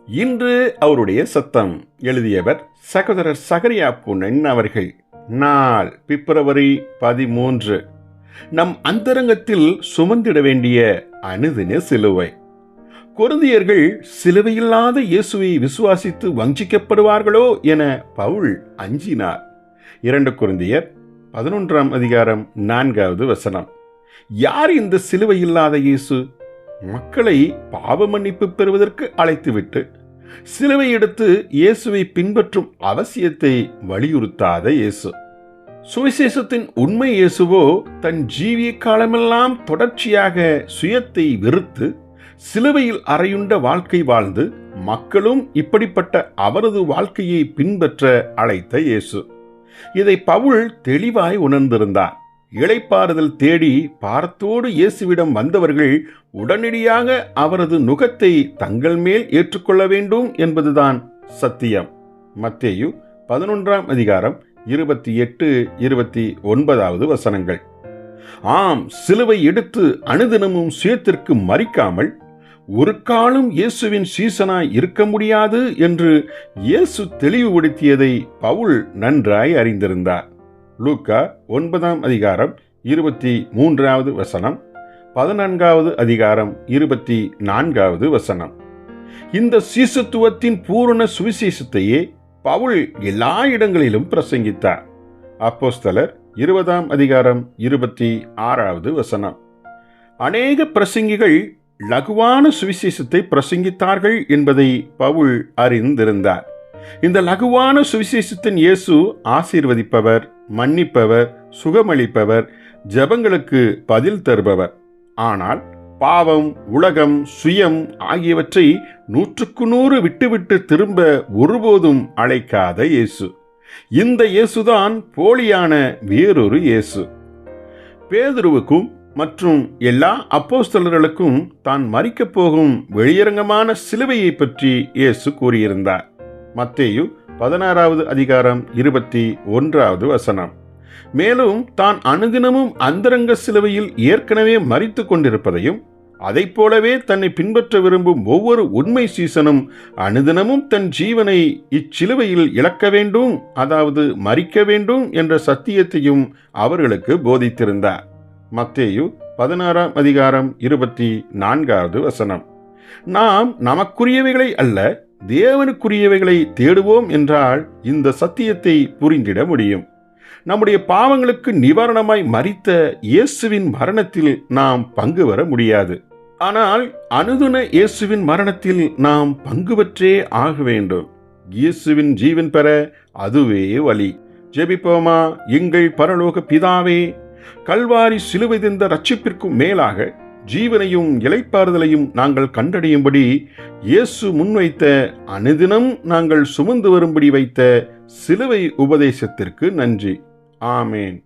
இன்று அவருடைய சத்தம். எழுதியவர் சகோதரர் சகரியா பொன்னன் அவர்கள். நாள் பிப்ரவரி 13. நம் அந்தரங்கத்தில் சுமந்திட வேண்டிய அனுதின சிலுவை. கொரிந்தியர்கள் சிலுவையில்லாத இயேசுவை விசுவாசித்து வஞ்சிக்கப்படுவார்களோ என பவுல் அஞ்சினார். 2 கொரிந்தியர் 11:4. யார் இந்த சிலுவையில்லாத இயேசு? மக்களை பாவ மன்னிப்பு பெறுவதற்கு அழைத்துவிட்டு சிலுவை எடுத்து இயேசுவை பின்பற்றும் அவசியத்தை வலியுறுத்தாத இயேசு. சுவிசேஷத்தின் உண்மை இயேசுவோ தன் ஜீவிய காலமெல்லாம் தொடர்ச்சியாக சுயத்தை வெறுத்து சிலுவையில் அறையுண்ட வாழ்க்கை வாழ்ந்து மக்களும் இப்படிப்பட்ட அவரது வாழ்க்கையை பின்பற்ற அழைத்த இயேசு. இதை பவுல் தெளிவாய் உணர்ந்திருந்தார். இளைப்பாறுதல் தேடி பாரத்தோடு இயேசுவிடம் வந்தவர்கள் உடனடியாக அவரது நுகத்தை தங்கள் மேல் ஏற்றுக்கொள்ள வேண்டும் என்பதுதான் சத்தியம். மத்தேயு 11:28-29. ஆம், சிலுவை எடுத்து அனுதினமும் சுயத்திற்கு மறிக்காமல் ஒரு காலம் இயேசுவின் சீசனாய் இருக்க முடியாது என்று இயேசு தெளிவுபடுத்தியதை பவுல் நன்றாய் அறிந்திருந்தார். லூக்கா 9:23, 14:24. இந்த சீசத்துவத்தின் பூரண சுவிசேஷத்தையே பவுல் எல்லா இடங்களிலும் பிரசங்கித்தார். அப்போஸ்தலர் 20:26. அநேக பிரசங்கிகள் லகுவான சுவிசேஷத்தை பிரசங்கித்தார்கள் என்பதை பவுல் அறிந்திருந்தார். இந்த லகுவான சுவிசேஷத்தின் இயேசு ஆசீர்வதிப்பவர், மன்னிப்பவர், சுகமளிப்பவர், ஜெபங்களுக்கு பதில் தருபவர். ஆனால் பாவம், உலகம், சுயம் ஆகியவற்றை 100% விட்டுவிட்டு திரும்ப ஒருபோதும் அழைக்காத இயேசு. இந்த இயேசுதான் போலியான வேறொரு இயேசு. பேதுருவுக்கும் மற்றும் எல்லா அப்போஸ்தலர்களுக்கும் தான் மரிக்கப் போகும் வெளியரங்கமான சிலுவையை பற்றி இயேசு கூறியிருந்தார். மத்தேயு 16:21. மேலும் தான் அனுதினமும் அந்தரங்க சிலுவையில் ஏற்கனவே மரித்து கொண்டிருப்பதையும், அதை போலவே தன்னை பின்பற்ற விரும்பும் ஒவ்வொரு உண்மை சீசனும் அனுதினமும் தன் ஜீவனை இச்சிலுவையில் இழக்க வேண்டும், அதாவது மரிக்க வேண்டும் என்ற சத்தியத்தையும் அவர்களுக்கு போதித்திருந்தார். மத்தேயு 16:24. நாம் நமக்குரியவைகளை அல்ல தேவனுக்குரியவைகளை தேடுவோம் என்றால் இந்த சத்தியத்தை புரிந்திட முடியும். நம்முடைய பாவங்களுக்கு நிவாரணமாய் மரித்த இயேசுவின் மரணத்தில் நாம் பங்கு வர முடியாது. ஆனால் அனுதின இயேசுவின் மரணத்தில் நாம் பங்கு பெற்றே ஆக வேண்டும். இயேசுவின் ஜீவன் பெற அதுவே வழி. ஜெபிப்போமா. எங்கள் பரலோக பிதாவே, கல்வாரி சிலுவை தந்த ரட்சிப்பிற்கும் மேலாக ஜீவனையும் இளைப்பாறுதலையும் நாங்கள் கண்டடையும்படி இயேசு முன்வைத்த, அனுதினம் நாங்கள் சுமந்து வரும்படி வைத்த சிலுவை உபதேசத்திற்கு நன்றி. ஆமேன்.